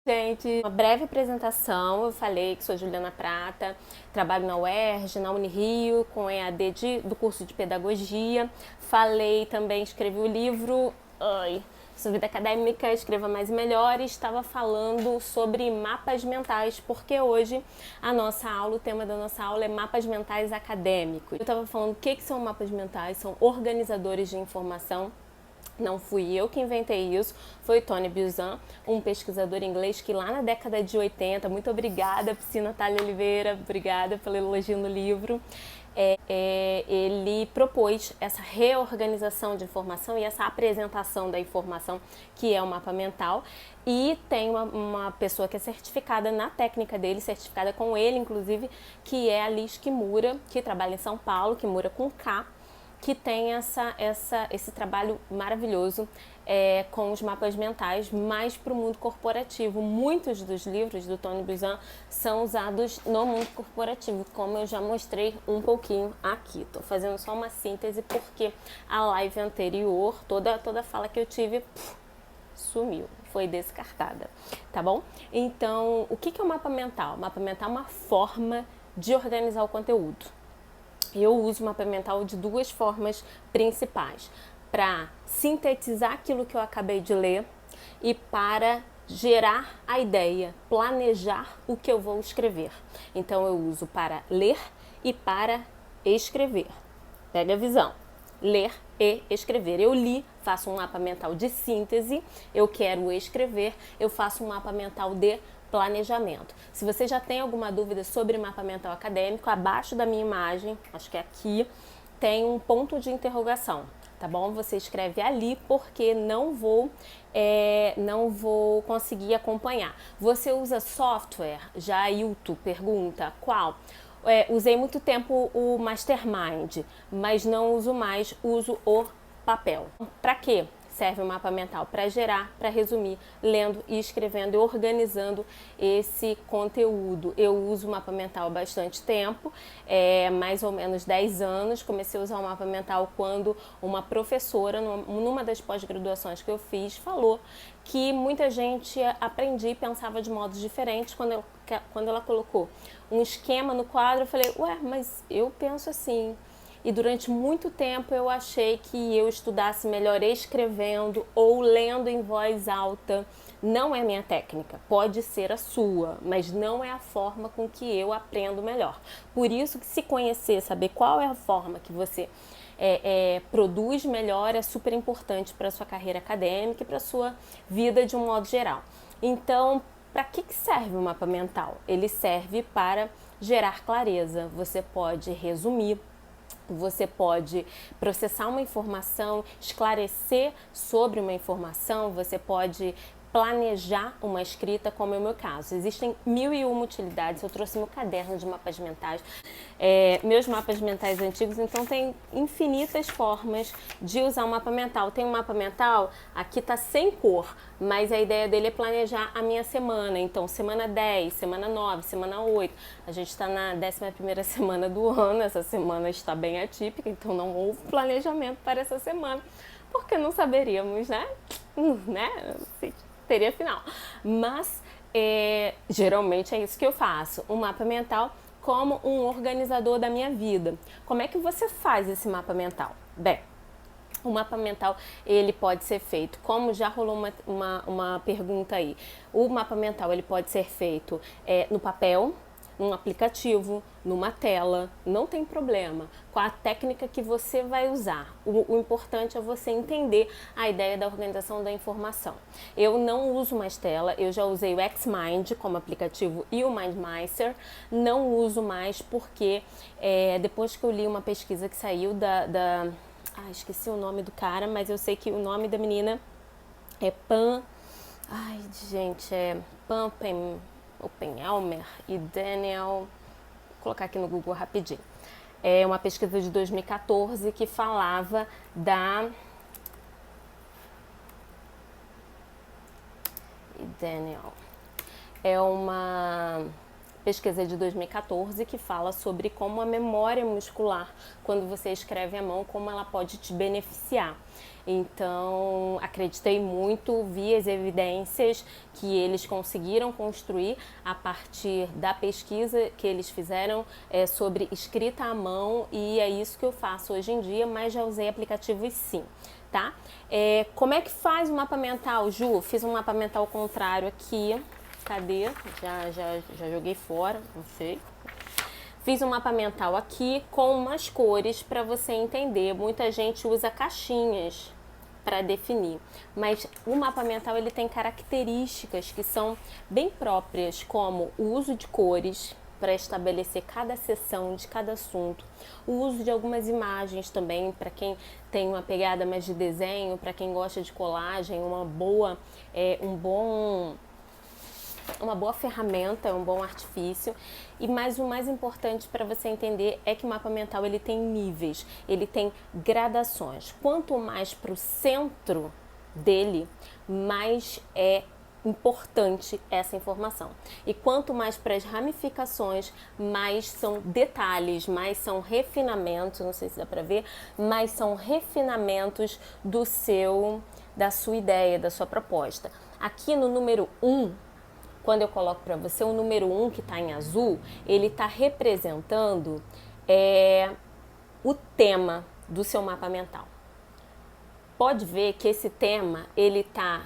Gente, uma breve apresentação. Eu falei que sou Juliana Prata, trabalho na UERJ, na Unirio, com EAD do curso de Pedagogia. Falei também, escrevi o livro Sua Vida Acadêmica, Escreva Mais e Melhor, e estava falando sobre mapas mentais, porque hoje o tema da nossa aula é mapas mentais acadêmicos. Eu estava falando o que são mapas mentais, são organizadores de informação. Não fui eu que inventei isso, foi Tony Buzan, um pesquisador inglês que lá na década de 80, muito obrigada, Piscina Natália Oliveira, obrigada pelo elogio no livro, ele propôs essa reorganização de informação e essa apresentação da informação, que é o mapa mental, e tem uma pessoa que é certificada na técnica dele, certificada com ele, inclusive, que é a Liz Kimura, que trabalha em São Paulo, Kimura com K, que tem esse trabalho maravilhoso com os mapas mentais, mais para o mundo corporativo. Muitos dos livros do Tony Buzan são usados no mundo corporativo, como eu já mostrei um pouquinho aqui. Estou fazendo só uma síntese porque a live anterior, toda a fala que eu tive, sumiu, foi descartada, tá bom? Então, o que é o mapa mental? O mapa mental é uma forma de organizar o conteúdo. Eu uso o mapa mental de duas formas principais: para sintetizar aquilo que eu acabei de ler e para gerar a ideia, planejar o que eu vou escrever. Então eu uso para ler e para escrever. Pega a visão. Ler e escrever. Eu li, faço um mapa mental de síntese, eu quero escrever, eu faço um mapa mental de planejamento. Se você já tem alguma dúvida sobre mapa mental acadêmico, abaixo da minha imagem, acho que é aqui, tem um ponto de interrogação, tá bom? Você escreve ali porque não vou conseguir acompanhar. Você usa software? Já Ailton pergunta qual? Usei muito tempo o Mastermind, mas não uso mais, uso o papel. Para quê serve o mapa mental? Para gerar, para resumir, lendo e escrevendo e organizando esse conteúdo. Eu uso o mapa mental há bastante tempo, mais ou menos 10 anos. Comecei a usar o mapa mental quando uma professora, numa das pós-graduações que eu fiz, falou que muita gente aprendia e pensava de modos diferentes. Quando ela colocou um esquema no quadro, eu falei, mas eu penso assim. E durante muito tempo eu achei que eu estudasse melhor escrevendo ou lendo em voz alta. Não é minha técnica, pode ser a sua, mas não é a forma com que eu aprendo melhor. Por isso que se conhecer, saber qual é a forma que você produz melhor é super importante para a sua carreira acadêmica e para a sua vida de um modo geral. Então, para que serve o mapa mental? Ele serve para gerar clareza. Você pode resumir, você pode processar uma informação, esclarecer sobre uma informação, você pode planejar uma escrita, como é o meu caso. Existem 1001 utilidades. Eu trouxe meu caderno de mapas mentais, meus mapas mentais antigos, então tem infinitas formas de usar um mapa mental. Tem um mapa mental, aqui tá sem cor, mas a ideia dele é planejar a minha semana. Então, semana 10, semana 9, semana 8. A gente está na 11ª semana do ano, essa semana está bem atípica, então não houve planejamento para essa semana, porque não saberíamos, né? Teria final. Mas, geralmente é isso que eu faço, um mapa mental como um organizador da minha vida. Como é que você faz esse mapa mental? Bem, o mapa mental, ele pode ser feito, como já rolou uma pergunta aí, o mapa mental ele pode ser feito no papel, num aplicativo, numa tela, não tem problema, com a técnica que você vai usar. O importante é você entender a ideia da organização da informação. Eu não uso mais tela, eu já usei o Xmind como aplicativo e o MindMeister, não uso mais porque depois que eu li uma pesquisa que saiu esqueci o nome do cara, mas eu sei que o nome da menina é Pam Oppenheimer e Daniel, vou colocar aqui no Google rapidinho. É uma pesquisa de 2014 que falava Daniel. É uma pesquisa de 2014 que fala sobre como a memória muscular, quando você escreve à mão, como ela pode te beneficiar. Então, acreditei muito, vi as evidências que eles conseguiram construir a partir da pesquisa que eles fizeram sobre escrita à mão, e é isso que eu faço hoje em dia, mas já usei aplicativos sim, tá? Como é que faz o mapa mental, Ju? Fiz um mapa mental contrário aqui. Cadê? Já joguei fora, não sei. Fiz um mapa mental aqui com umas cores para você entender. Muita gente usa caixinhas para definir, mas o mapa mental ele tem características que são bem próprias, como o uso de cores para estabelecer cada seção de cada assunto, o uso de algumas imagens também para quem tem uma pegada mais de desenho, para quem gosta de colagem, uma boa ferramenta, um bom artifício. Mas o mais importante para você entender é que o mapa mental ele tem níveis, ele tem gradações. Quanto mais para o centro dele, mais é importante essa informação. E quanto mais para as ramificações, mais são detalhes, mais são refinamentos, não sei se dá para ver, mais são refinamentos da sua ideia, da sua proposta. Aqui no número 1, quando eu coloco para você o número 1 que está em azul, ele está representando o tema do seu mapa mental. Pode ver que esse tema ele está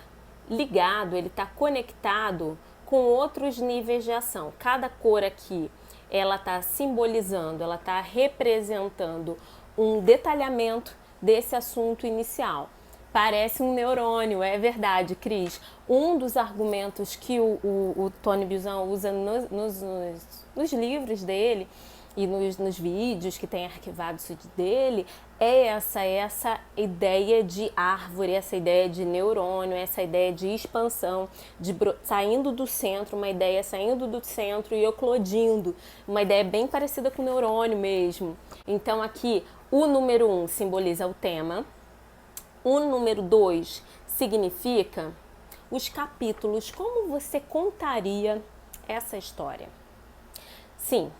ligado, ele está conectado com outros níveis de ação. Cada cor aqui, ela está simbolizando, ela está representando um detalhamento desse assunto inicial. Parece um neurônio, é verdade, Cris. Um dos argumentos que o Tony Buzan usa nos livros dele e nos vídeos que tem arquivados dele é essa ideia de árvore, essa ideia de neurônio, essa ideia de expansão, saindo do centro, uma ideia saindo do centro e eclodindo, uma ideia bem parecida com o neurônio mesmo. Então aqui o número 1 simboliza o tema. O número 2 significa os capítulos, como você contaria essa história. Sim,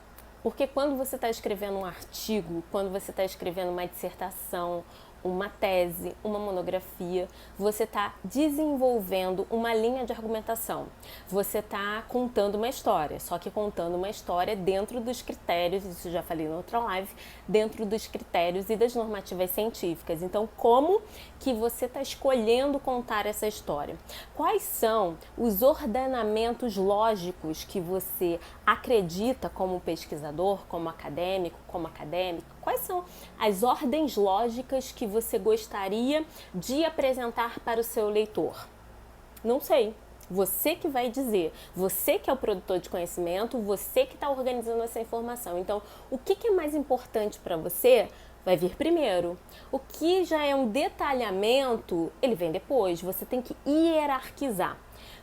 porque quando você está escrevendo um artigo, quando você está escrevendo uma dissertação, uma tese, uma monografia, você está desenvolvendo uma linha de argumentação. Você está contando uma história, só que contando uma história dentro dos critérios, isso eu já falei na outra live, dentro dos critérios e das normativas científicas. Então, como que você está escolhendo contar essa história? Quais são os ordenamentos lógicos que você acredita como pesquisador, como acadêmico, quais são as ordens lógicas que você gostaria de apresentar para o seu leitor? Não sei. Você que vai dizer, você que é o produtor de conhecimento, você que está organizando essa informação. Então, o que é mais importante para você vai vir primeiro. O que já é um detalhamento, ele vem depois. Você tem que hierarquizar.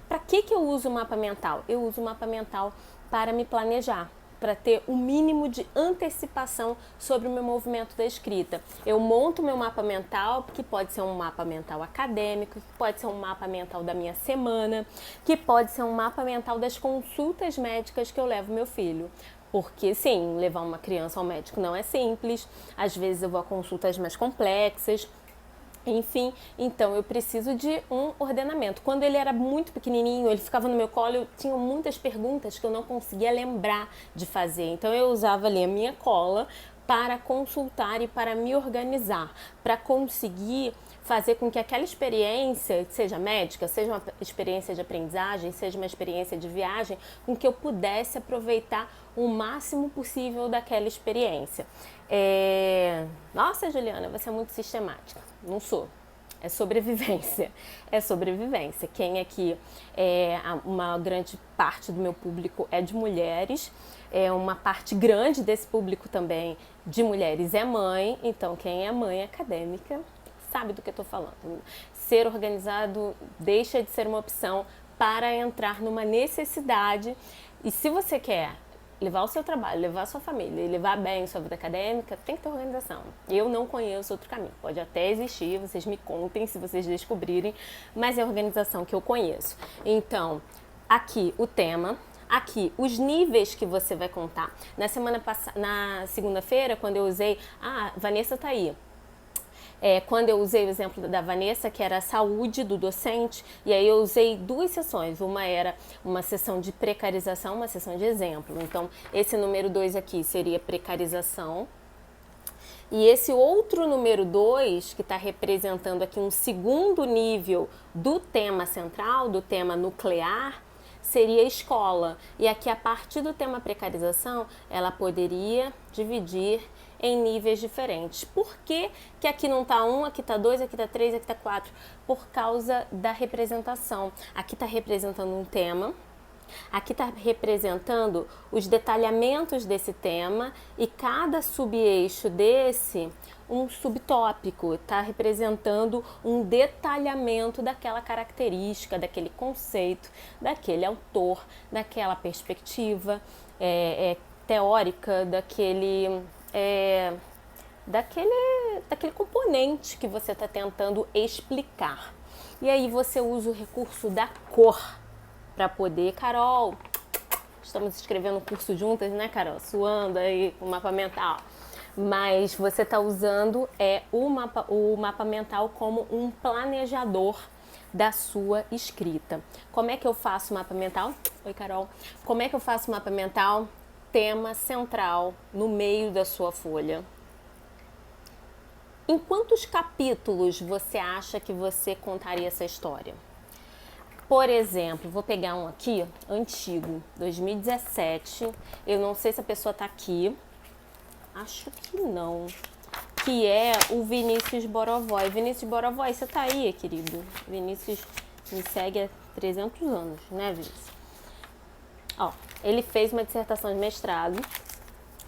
Para que eu uso o mapa mental? Eu uso o mapa mental para me planejar, para ter o mínimo de antecipação sobre o meu movimento da escrita. Eu monto meu mapa mental, que pode ser um mapa mental acadêmico, que pode ser um mapa mental da minha semana, que pode ser um mapa mental das consultas médicas que eu levo meu filho. Porque, sim, levar uma criança ao médico não é simples, às vezes eu vou a consultas mais complexas. Enfim, então eu preciso de um ordenamento. Quando ele era muito pequenininho, ele ficava no meu colo, eu tinha muitas perguntas que eu não conseguia lembrar de fazer. Então eu usava ali a minha cola para consultar e para me organizar, para conseguir fazer com que aquela experiência, seja médica, seja uma experiência de aprendizagem, seja uma experiência de viagem, com que eu pudesse aproveitar o máximo possível daquela experiência. Nossa, Juliana, você é muito sistemática. Não sou. É sobrevivência. É sobrevivência. Quem aqui, uma grande parte do meu público é de mulheres, uma parte grande desse público também de mulheres é mãe, então quem é mãe acadêmica sabe do que eu estou falando. Ser organizado deixa de ser uma opção para entrar numa necessidade. E se você quer levar o seu trabalho, levar a sua família e levar bem a sua vida acadêmica, tem que ter organização. Eu não conheço outro caminho. Pode até existir, vocês me contem se vocês descobrirem, mas é a organização que eu conheço. Então, aqui o tema, aqui os níveis que você vai contar. Na segunda-feira, quando eu usei, Vanessa tá aí. Quando eu usei o exemplo da Vanessa, que era a saúde do docente, e aí eu usei 2 sessões. Uma era uma sessão de precarização, uma sessão de exemplo. Então, esse número 2 aqui seria precarização. E esse outro número 2, que está representando aqui um segundo nível do tema central, do tema nuclear, seria escola. E aqui, a partir do tema precarização, ela poderia dividir em níveis diferentes. Por que que aqui não está 1, aqui está 2, aqui está 3, aqui está 4? Por causa da representação. Aqui está representando um tema, aqui está representando os detalhamentos desse tema e cada subeixo desse, um subtópico, está representando um detalhamento daquela característica, daquele conceito, daquele autor, daquela perspectiva teórica, daquele componente que você está tentando explicar. E aí você usa o recurso da cor para poder, Carol, estamos escrevendo um curso juntas, né, Carol? Suando aí o mapa mental. Mas você está usando o mapa mental como um planejador da sua escrita. Como é que eu faço o mapa mental? Oi, Carol. Como é que eu faço o mapa mental? Tema central no meio da sua folha. Em quantos capítulos você acha que você contaria essa história? Por exemplo, vou pegar um aqui, antigo, 2017. Eu não sei se a pessoa está aqui. Acho que não. Que é o Vinícius Borovói. Vinícius Borovói, você tá aí, querido? Vinícius me segue há 300 anos, né, Vinícius? Ele fez uma dissertação de mestrado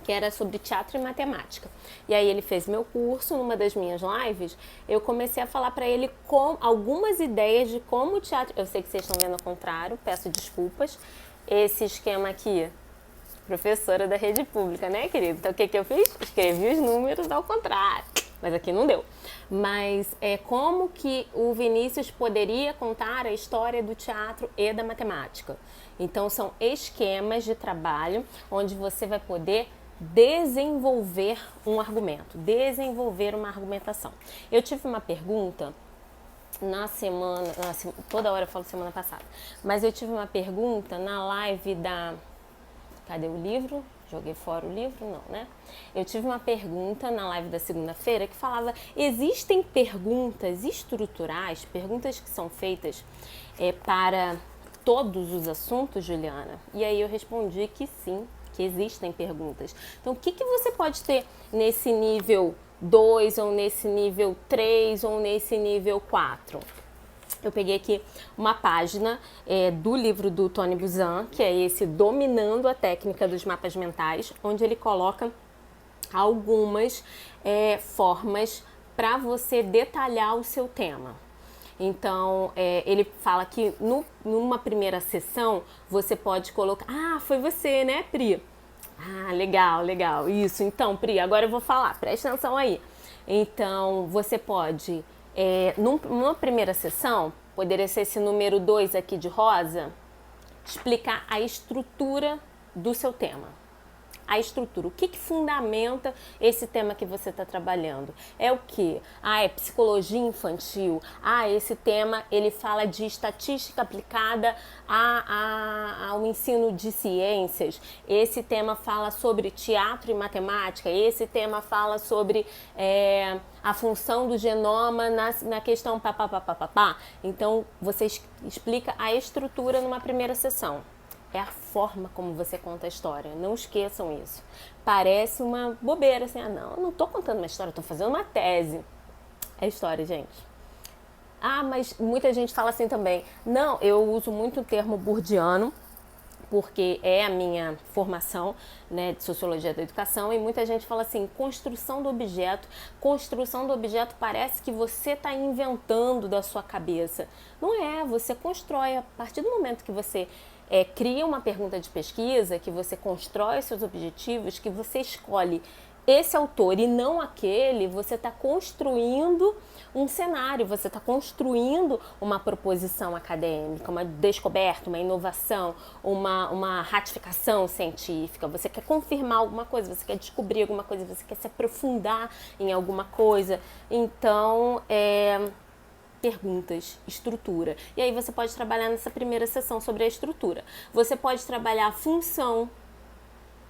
que era sobre teatro e matemática. E aí ele fez meu curso, numa das minhas lives, eu comecei a falar para ele com algumas ideias de como o teatro... Eu sei que vocês estão vendo ao contrário, peço desculpas. Esse esquema aqui, professora da rede pública, né, querido? Então, o que eu fiz? Escrevi os números ao contrário. Mas aqui não deu. Mas como que o Vinícius poderia contar a história do teatro e da matemática? Então, são esquemas de trabalho onde você vai poder desenvolver um argumento, desenvolver uma argumentação. Eu tive uma pergunta toda hora eu falo semana passada, mas eu tive uma pergunta na live cadê o livro? Joguei fora o livro? Não, né? Eu tive uma pergunta na live da segunda-feira que falava, existem perguntas estruturais, perguntas que são feitas para todos os assuntos, Juliana? E aí eu respondi que sim, que existem perguntas. Então, o que você pode ter nesse nível 2, ou nesse nível 3, ou nesse nível 4? Eu peguei aqui uma página do livro do Tony Buzan, que é esse Dominando a Técnica dos Mapas Mentais, onde ele coloca algumas formas para você detalhar o seu tema. Então, ele fala que numa primeira sessão, você pode colocar... foi você, né, Pri? Legal, isso. Então, Pri, agora eu vou falar, presta atenção aí. Então, você pode, numa primeira sessão, poderia ser esse número 2 aqui de rosa, explicar a estrutura do seu tema. A estrutura, o que fundamenta esse tema que você está trabalhando? É o quê? É psicologia infantil. Esse tema ele fala de estatística aplicada ao ensino de ciências. Esse tema fala sobre teatro e matemática. Esse tema fala sobre a função do genoma na questão papapá. Então, você explica a estrutura numa primeira sessão. É a forma como você conta a história. Não esqueçam isso. Parece uma bobeira, assim, eu não estou contando uma história, estou fazendo uma tese. É história, gente. Mas muita gente fala assim também. Não, eu uso muito o termo bourdiano, porque é a minha formação, né, de sociologia da educação, e muita gente fala assim, construção do objeto. Construção do objeto parece que você está inventando da sua cabeça. Não é, você constrói a partir do momento que você cria uma pergunta de pesquisa, que você constrói seus objetivos, que você escolhe esse autor e não aquele, você está construindo um cenário, você está construindo uma proposição acadêmica, uma descoberta, uma inovação, uma ratificação científica. Você quer confirmar alguma coisa, você quer descobrir alguma coisa, você quer se aprofundar em alguma coisa. Então, perguntas, estrutura. E aí você pode trabalhar nessa primeira sessão sobre a estrutura. Você pode trabalhar a função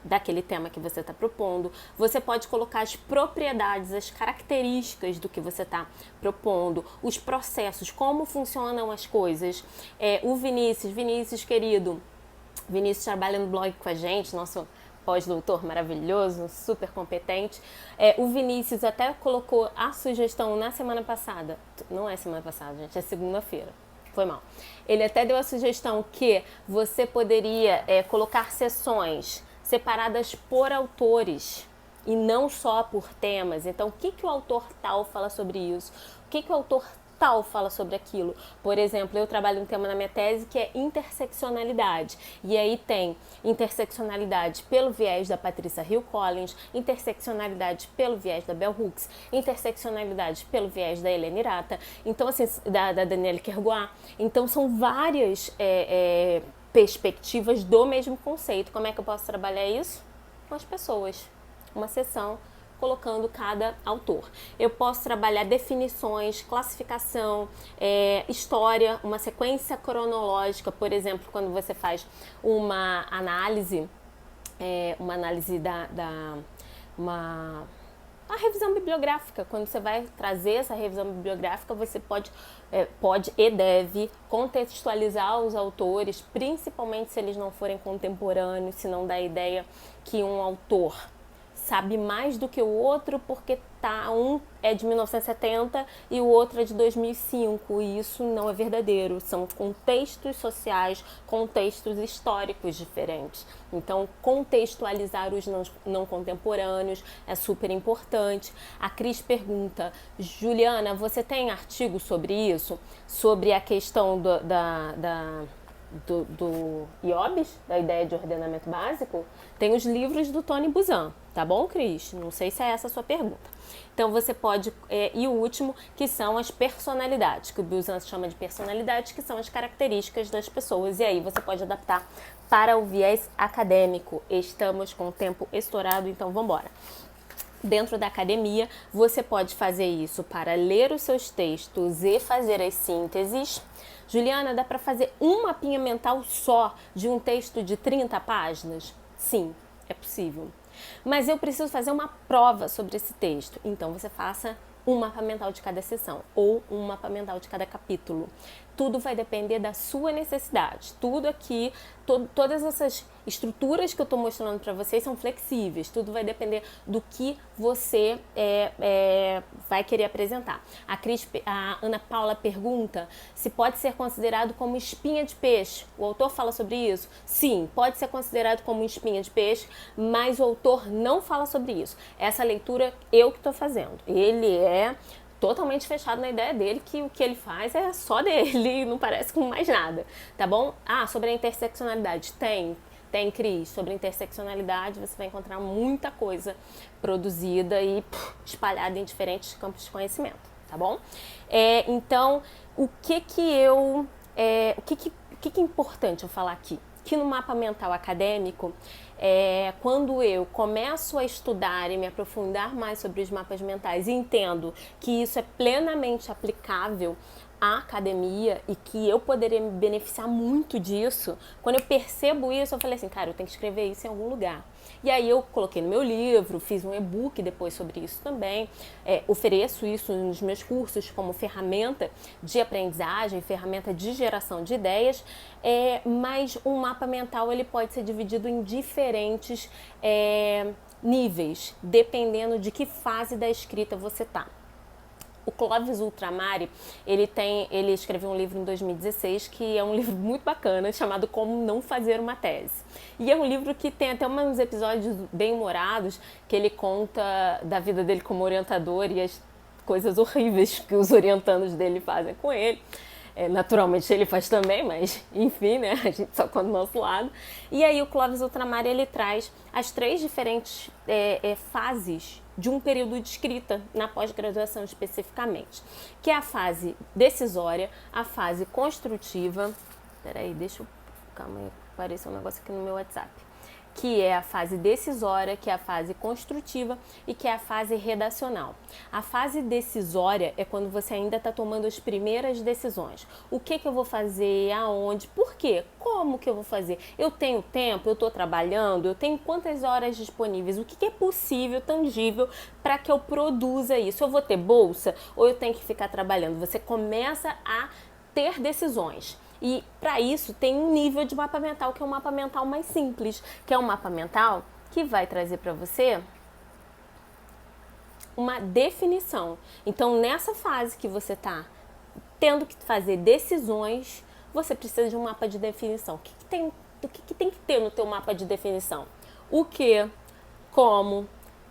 daquele tema que você está propondo. Você pode colocar as propriedades, as características do que você está propondo, os processos, como funcionam as coisas. O Vinícius querido, Vinícius trabalha no blog com a gente, nosso pós-doutor maravilhoso, super competente. O Vinícius até colocou a sugestão na semana passada, não é semana passada, gente, é segunda-feira. Foi mal. Ele até deu a sugestão que você poderia colocar sessões separadas por autores e não só por temas. Então, o que o autor tal fala sobre isso? O que o autor tal fala sobre aquilo? Por exemplo, eu trabalho um tema na minha tese que é interseccionalidade. E aí tem interseccionalidade pelo viés da Patrícia Hill Collins, interseccionalidade pelo viés da Bell Hooks, interseccionalidade pelo viés da Helena Irata, então, assim, da Danielle Kergoat. Então, são várias perspectivas do mesmo conceito. Como é que eu posso trabalhar isso? Com as pessoas. Uma sessão colocando cada autor. Eu posso trabalhar definições, classificação, história, uma sequência cronológica. Por exemplo, quando você faz uma análise a revisão bibliográfica. Quando você vai trazer essa revisão bibliográfica, você pode e deve contextualizar os autores, principalmente se eles não forem contemporâneos, se não dá a ideia que um autor sabe mais do que o outro porque um é de 1970 e o outro é de 2005, e isso não é verdadeiro. São contextos sociais, contextos históricos diferentes. Então, contextualizar os não contemporâneos é super importante. A Cris pergunta: Juliana, você tem artigo sobre isso? Sobre a questão do IOBS, da ideia de ordenamento básico? Tem os livros do Tony Buzan, tá bom, Cris? Não sei se é essa a sua pergunta. Então você pode, e o último, que são as personalidades, que o Buzan chama de personalidades, que são as características das pessoas, e aí você pode adaptar para o viés acadêmico. Estamos com o tempo estourado, então vamos embora. Dentro da academia, você pode fazer isso para ler os seus textos e fazer as sínteses. Juliana, dá para fazer um mapinha mental só de um texto de 30 páginas? Sim, é possível. Mas eu preciso fazer uma prova sobre esse texto. Então, você faça um mapa mental de cada sessão ou um mapa mental de cada capítulo. Tudo vai depender da sua necessidade. Tudo aqui, todas essas estruturas que eu estou mostrando para vocês são flexíveis. Tudo vai depender do que você vai querer apresentar. A Ana Paula pergunta se pode ser considerado como espinha de peixe. O autor fala sobre isso? Sim, pode ser considerado como espinha de peixe, mas o autor não fala sobre isso. Essa leitura eu que estou fazendo. Ele é totalmente fechado na ideia dele, que o que ele faz é só dele, não parece com mais nada, tá bom? Sobre a interseccionalidade, tem, Cris. Sobre a interseccionalidade você vai encontrar muita coisa produzida e espalhada em diferentes campos de conhecimento, tá bom? Então, o que é importante eu falar aqui? Que no mapa mental acadêmico, quando eu começo a estudar e me aprofundar mais sobre os mapas mentais e entendo que isso é plenamente aplicável à academia e que eu poderia me beneficiar muito disso, quando eu percebo isso, eu falei assim, cara, eu tenho que escrever isso em algum lugar. E aí eu coloquei no meu livro, fiz um e-book depois sobre isso também, ofereço isso nos meus cursos como ferramenta de aprendizagem, ferramenta de geração de ideias, mas um mapa mental ele pode ser dividido em diferentes níveis, dependendo de que fase da escrita você está. O Clóvis Ultramari, ele escreveu um livro em 2016 que é um livro muito bacana, chamado Como Não Fazer Uma Tese. E é um livro que tem até uns episódios bem humorados, que ele conta da vida dele como orientador e as coisas horríveis que os orientandos dele fazem com ele. Naturalmente ele faz também, mas enfim, né? A gente só conta do nosso lado. E aí o Clóvis Ultramar, ele traz as 3 diferentes fases de um período de escrita na pós-graduação especificamente, que é a fase decisória, a fase construtiva. Peraí, calma aí, apareceu um negócio aqui no meu WhatsApp. Que é a fase decisória, que é a fase construtiva e que é a fase redacional. A fase decisória é quando você ainda está tomando as primeiras decisões. O que eu vou fazer, aonde, por quê, como que eu vou fazer? Eu tenho tempo, eu estou trabalhando, eu tenho quantas horas disponíveis, o que é possível, tangível para que eu produza isso? Eu vou ter bolsa ou eu tenho que ficar trabalhando? Você começa a ter decisões. E para isso tem um nível de mapa mental que é um mapa mental mais simples, que é um mapa mental que vai trazer para você uma definição. Então, nessa fase que você está tendo que fazer decisões, você precisa de um mapa de definição. O que tem que ter no teu mapa de definição? O que, como,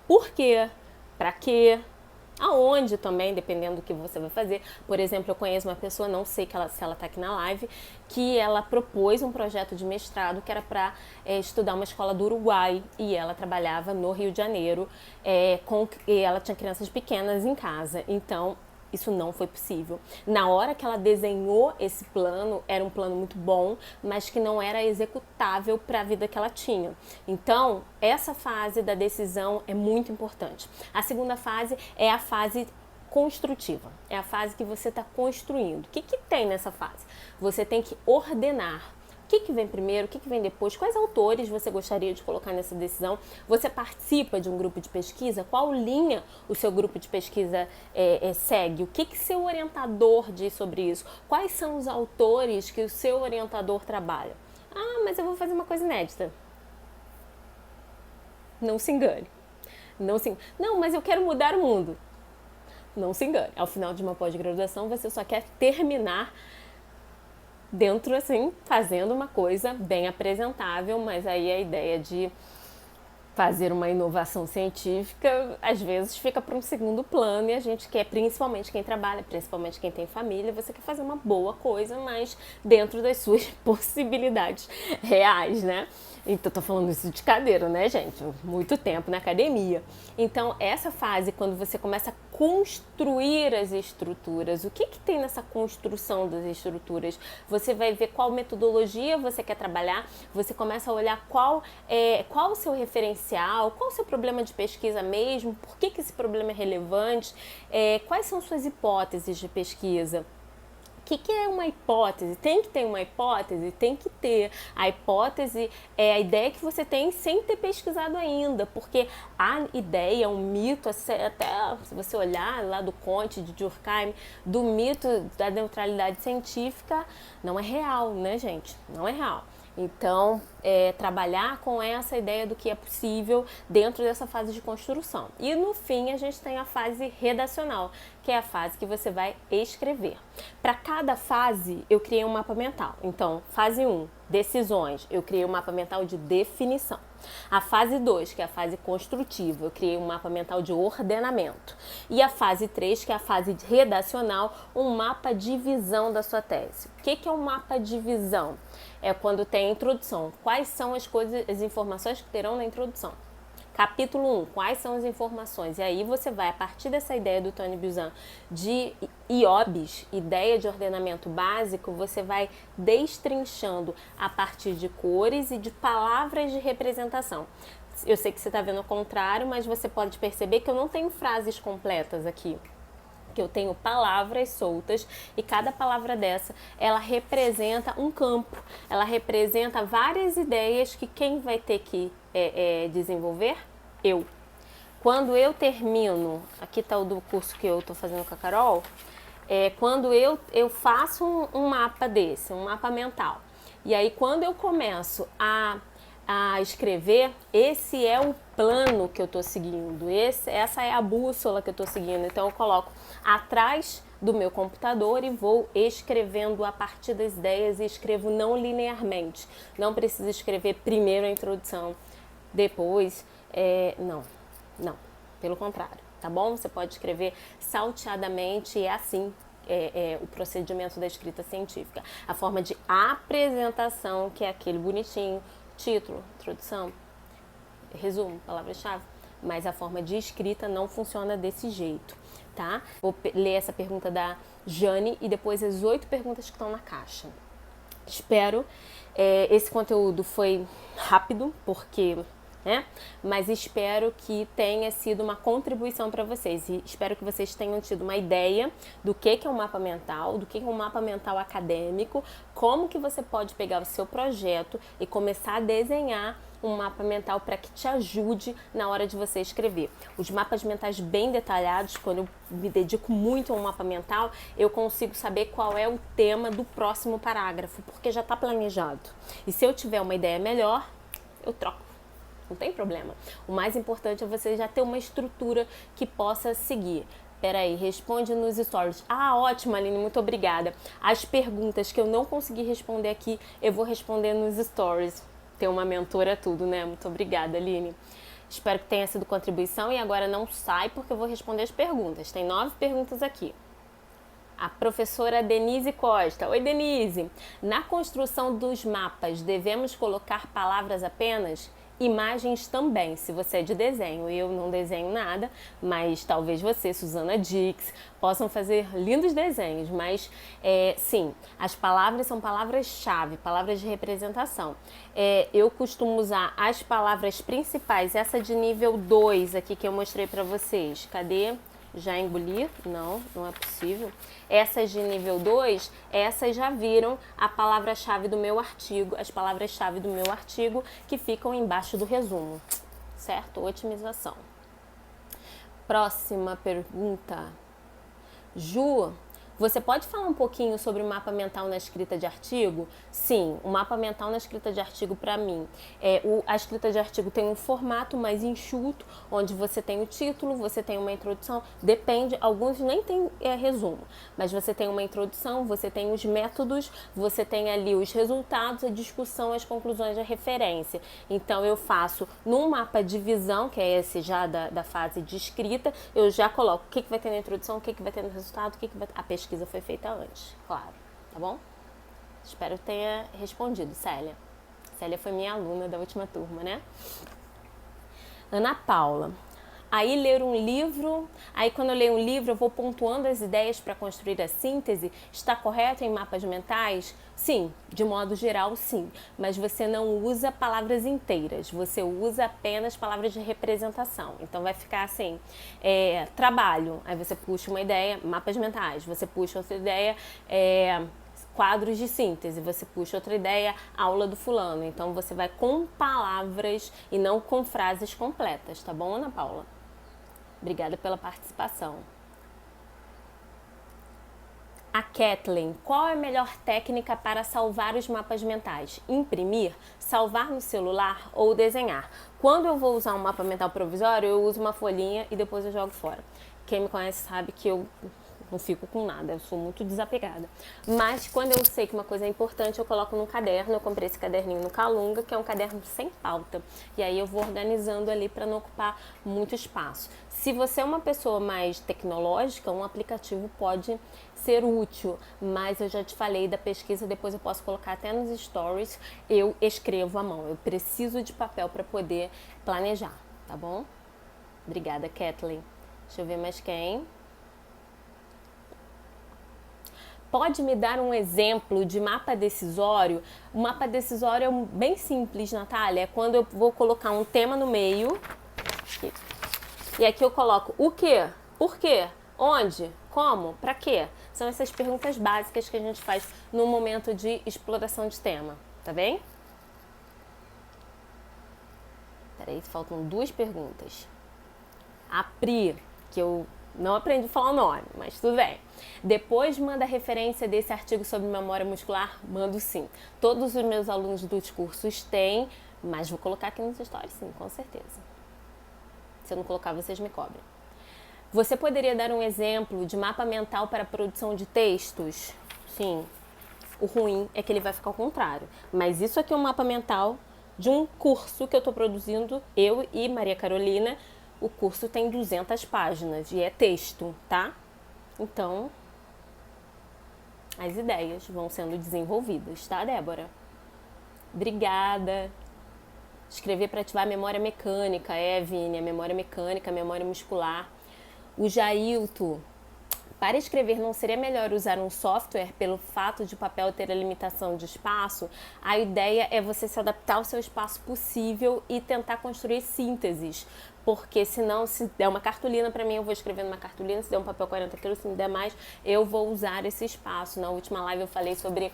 por quê, para quê, aonde também, dependendo do que você vai fazer. Por exemplo, eu conheço uma pessoa, não sei se ela está aqui na live, que ela propôs um projeto de mestrado que era para estudar uma escola do Uruguai e ela trabalhava no Rio de Janeiro e ela tinha crianças pequenas em casa. Então, isso não foi possível. Na hora que ela desenhou esse plano, era um plano muito bom, mas que não era executável para a vida que ela tinha. Então, essa fase da decisão é muito importante. A segunda fase é a fase construtiva. É a fase que você está construindo. O que tem nessa fase? Você tem que ordenar. O que vem primeiro, o que vem depois, quais autores você gostaria de colocar nessa decisão, você participa de um grupo de pesquisa, qual linha o seu grupo de pesquisa segue, o que seu orientador diz sobre isso, quais são os autores que o seu orientador trabalha. Ah, mas eu vou fazer uma coisa inédita. Não se engane. Não, mas eu quero mudar o mundo. Não se engane. Ao final de uma pós-graduação, você só quer terminar dentro, assim, fazendo uma coisa bem apresentável, mas aí a ideia de fazer uma inovação científica, às vezes fica para um segundo plano e a gente quer, principalmente quem trabalha, principalmente quem tem família, você quer fazer uma boa coisa, mas dentro das suas possibilidades reais, né? Então, tô falando isso de cadeira, né, gente? Muito tempo na academia. Então, essa fase, quando você começa a construir as estruturas, o que tem nessa construção das estruturas? Você vai ver qual metodologia você quer trabalhar, você começa a olhar qual o seu referencial, qual o seu problema de pesquisa mesmo, por que esse problema é relevante, quais são suas hipóteses de pesquisa. O que é uma hipótese? Tem que ter uma hipótese? Tem que ter. A hipótese é a ideia que você tem sem ter pesquisado ainda, porque a ideia, um mito, até se você olhar lá do Comte, de Durkheim, do mito da neutralidade científica, não é real, né, gente? Não é real. Então, trabalhar com essa ideia do que é possível dentro dessa fase de construção. E no fim, a gente tem a fase redacional, que é a fase que você vai escrever. Para cada fase, eu criei um mapa mental. Então, fase 1, decisões, eu criei um mapa mental de definição. A fase 2, que é a fase construtiva, eu criei um mapa mental de ordenamento. E a fase 3, que é a fase redacional, um mapa de visão da sua tese. O que é um mapa de visão? É quando tem a introdução. Quais são as informações que terão na introdução? Capítulo 1, quais são as informações? E aí você vai, a partir dessa ideia do Tony Buzan de IOBs, ideia de ordenamento básico, você vai destrinchando a partir de cores e de palavras de representação. Eu sei que você está vendo ao contrário, mas você pode perceber que eu não tenho frases completas aqui. Que eu tenho palavras soltas e cada palavra dessa, ela representa um campo, ela representa várias ideias que quem vai ter que desenvolver? Eu. Quando eu termino, aqui está o do curso que eu estou fazendo com a Carol, quando eu faço um mapa desse, um mapa mental, e aí quando eu começo a escrever, esse é o plano que eu estou seguindo, essa é a bússola que eu estou seguindo. Então eu coloco atrás do meu computador e vou escrevendo a partir das ideias e escrevo não linearmente. Não preciso escrever primeiro a introdução, depois, não, pelo contrário, tá bom? Você pode escrever salteadamente e é assim o procedimento da escrita científica. A forma de apresentação, que é aquele bonitinho, título, introdução, resumo, palavra-chave. Mas a forma de escrita não funciona desse jeito, tá? Vou ler essa pergunta da Jane e depois as 8 perguntas que estão na caixa. Espero, esse conteúdo foi rápido, porque... mas espero que tenha sido uma contribuição para vocês e espero que vocês tenham tido uma ideia do que é um mapa mental, do que é um mapa mental acadêmico, como que você pode pegar o seu projeto e começar a desenhar um mapa mental para que te ajude na hora de você escrever. Os mapas mentais bem detalhados, quando eu me dedico muito a um mapa mental, eu consigo saber qual é o tema do próximo parágrafo, porque já está planejado. E se eu tiver uma ideia melhor, eu troco. Não tem problema. O mais importante é você já ter uma estrutura que possa seguir. Peraí, responde nos stories. Ah, ótimo, Aline, muito obrigada. As perguntas que eu não consegui responder aqui, eu vou responder nos stories. Ter uma mentora é tudo, né? Muito obrigada, Aline. Espero que tenha sido contribuição e agora não sai porque eu vou responder as perguntas. Tem 9 perguntas aqui. A professora Denise Costa. Oi, Denise. Na construção dos mapas, devemos colocar palavras apenas? Imagens também, se você é de desenho. Eu não desenho nada, mas talvez você, Suzana Dix, possam fazer lindos desenhos. Mas sim, as palavras são palavras-chave, palavras de representação. Eu costumo usar as palavras principais, essa de nível 2 aqui que eu mostrei para vocês. Cadê? Já engoli? Não, não é possível. Essas de nível 2, essas já viram a palavra-chave do meu artigo, as palavras-chave do meu artigo que ficam embaixo do resumo, certo? Otimização. Próxima pergunta. Ju, você pode falar um pouquinho sobre o mapa mental na escrita de artigo? Sim, o mapa mental na escrita de artigo, para mim, a escrita de artigo tem um formato mais enxuto, onde você tem o título, você tem uma introdução, depende, alguns nem tem resumo, mas você tem uma introdução, você tem os métodos, você tem ali os resultados, a discussão, as conclusões, a referência. Então eu faço num mapa de visão, que é esse já da fase de escrita, eu já coloco o que vai ter na introdução, o que vai ter no resultado, a pesquisa foi feita antes, claro, tá bom? Espero que tenha respondido, Célia. Célia foi minha aluna da última turma, né? Ana Paula. Aí ler um livro, aí quando eu leio um livro eu vou pontuando as ideias para construir a síntese. Está correto em mapas mentais? Sim, de modo geral sim, mas você não usa palavras inteiras, você usa apenas palavras de representação. Então vai ficar assim, trabalho, aí você puxa uma ideia, mapas mentais, você puxa outra ideia, quadros de síntese, você puxa outra ideia, aula do fulano. Então você vai com palavras e não com frases completas, tá bom, Ana Paula? Obrigada pela participação. A Kathleen, qual é a melhor técnica para salvar os mapas mentais? Imprimir, salvar no celular ou desenhar? Quando eu vou usar um mapa mental provisório, eu uso uma folhinha e depois eu jogo fora. Quem me conhece sabe que eu não fico com nada, eu sou muito desapegada. Mas quando eu sei que uma coisa é importante, eu coloco num caderno. Eu comprei esse caderninho no Calunga, que é um caderno sem pauta. E aí eu vou organizando ali para não ocupar muito espaço. Se você é uma pessoa mais tecnológica, um aplicativo pode ser útil, mas eu já te falei da pesquisa, depois eu posso colocar até nos stories. Eu escrevo à mão, eu preciso de papel para poder planejar, tá bom? Obrigada, Kathleen. Deixa eu ver mais quem. Pode me dar um exemplo de mapa decisório? O mapa decisório é bem simples, Natália. É quando eu vou colocar um tema no meio. E aqui eu coloco o quê? Por quê? Onde? Como? Pra quê? São essas perguntas básicas que a gente faz no momento de exploração de tema. Tá bem? Peraí, faltam 2 perguntas. A Pri, que eu não aprendi a falar o nome, mas tudo bem. Depois manda referência desse artigo sobre memória muscular? Mando sim. Todos os meus alunos dos cursos têm, mas vou colocar aqui nos stories sim, com certeza. Se eu não colocar, vocês me cobrem. Você poderia dar um exemplo de mapa mental para a produção de textos? Sim. O ruim é que ele vai ficar ao contrário. Mas isso aqui é um mapa mental de um curso que eu estou produzindo, eu e Maria Carolina. O curso tem 200 páginas e é texto, tá? Então, as ideias vão sendo desenvolvidas, tá, Débora? Obrigada. Escrever para ativar a memória mecânica, Vini, a memória mecânica, a memória muscular. O Jailton, para escrever não seria melhor usar um software pelo fato de o papel ter a limitação de espaço? A ideia é você se adaptar ao seu espaço possível e tentar construir sínteses. Porque senão, se der uma cartolina para mim, eu vou escrever numa cartolina, se der um papel 40 quilos, se me der mais, eu vou usar esse espaço. Na última live eu falei sobre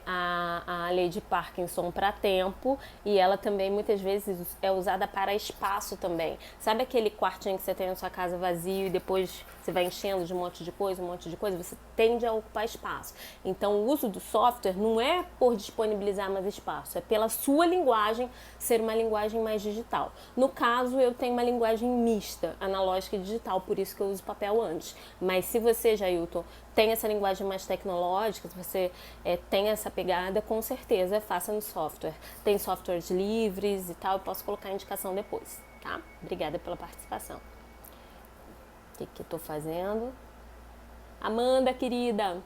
a lei de Parkinson para tempo, e ela também muitas vezes é usada para espaço também. Sabe aquele quartinho que você tem na sua casa vazio e depois você vai enchendo de um monte de coisa, você tende a ocupar espaço. Então o uso do software não é por disponibilizar mais espaço, é pela sua linguagem ser uma linguagem mais digital. No caso, eu tenho uma linguagem mista, analógica e digital, por isso que eu uso papel antes. Mas se você, Jailton, tem essa linguagem mais tecnológica, se você tem essa pegada, com certeza faça no software. Tem softwares livres e tal, eu posso colocar a indicação depois, tá? Obrigada pela participação. O que eu tô fazendo? Amanda, querida,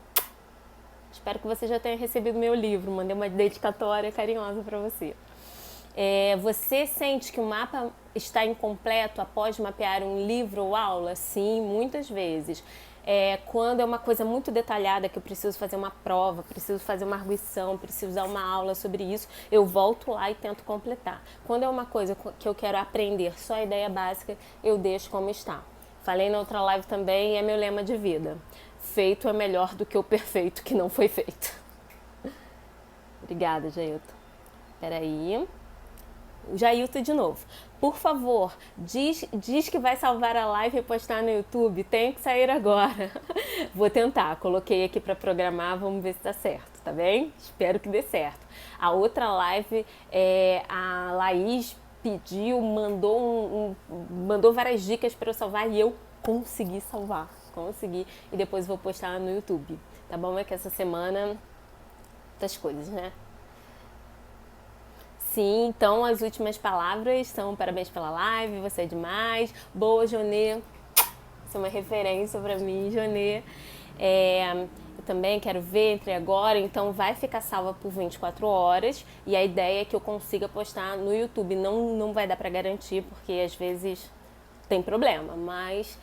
espero que você já tenha recebido meu livro, mandei uma dedicatória carinhosa para você. Você sente que o mapa está incompleto após mapear um livro ou aula? Sim, muitas vezes. Quando é uma coisa muito detalhada, que eu preciso fazer uma prova, preciso fazer uma arguição, preciso dar uma aula sobre isso, eu volto lá e tento completar. Quando é uma coisa que eu quero aprender, só a ideia básica, eu deixo como está. Falei na outra live também, é meu lema de vida. Feito é melhor do que o perfeito que não foi feito. Obrigada, Jailton. Peraí. O Jailton de novo. Por favor, diz que vai salvar a live e postar no YouTube. Tem que sair agora. Vou tentar. Coloquei aqui para programar. Vamos ver se dá certo, tá bem? Espero que dê certo. A outra live, a Laís pediu, mandou várias dicas para eu salvar e eu consegui salvar. Consegui. E depois vou postar no YouTube. Tá bom? É que essa semana... muitas coisas, né? Sim, então as últimas palavras são parabéns pela live, você é demais. Boa, Jonê. Isso é uma referência pra mim, Jonê. Eu também quero ver, entrei agora, então vai ficar salva por 24 horas. E a ideia é que eu consiga postar no YouTube. Não vai dar pra garantir, porque às vezes tem problema, mas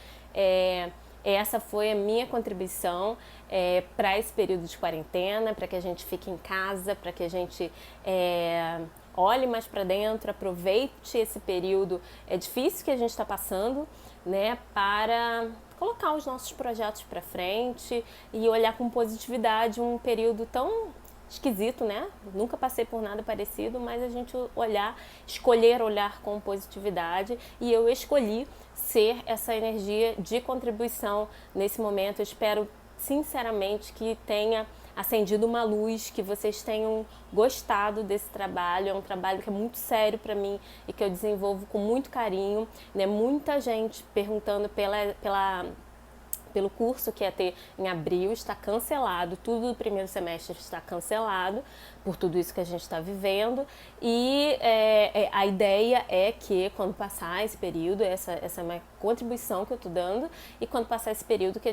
essa foi a minha contribuição para esse período de quarentena, para que a gente fique em casa, para que a gente olhe mais para dentro, aproveite esse período difícil que a gente está passando, né, para colocar os nossos projetos para frente e olhar com positividade um período tão esquisito, né? Nunca passei por nada parecido, mas a gente escolher olhar com positividade, e eu escolhi ser essa energia de contribuição nesse momento. Eu espero sinceramente que tenha acendido uma luz, que vocês tenham gostado desse trabalho. É um trabalho que é muito sério para mim e que eu desenvolvo com muito carinho, né? Muita gente perguntando pelo curso que ia ter em abril, está cancelado, tudo do primeiro semestre está cancelado, por tudo isso que a gente está vivendo, e a ideia é que quando passar esse período, essa é uma contribuição que eu estou dando, e quando passar esse período que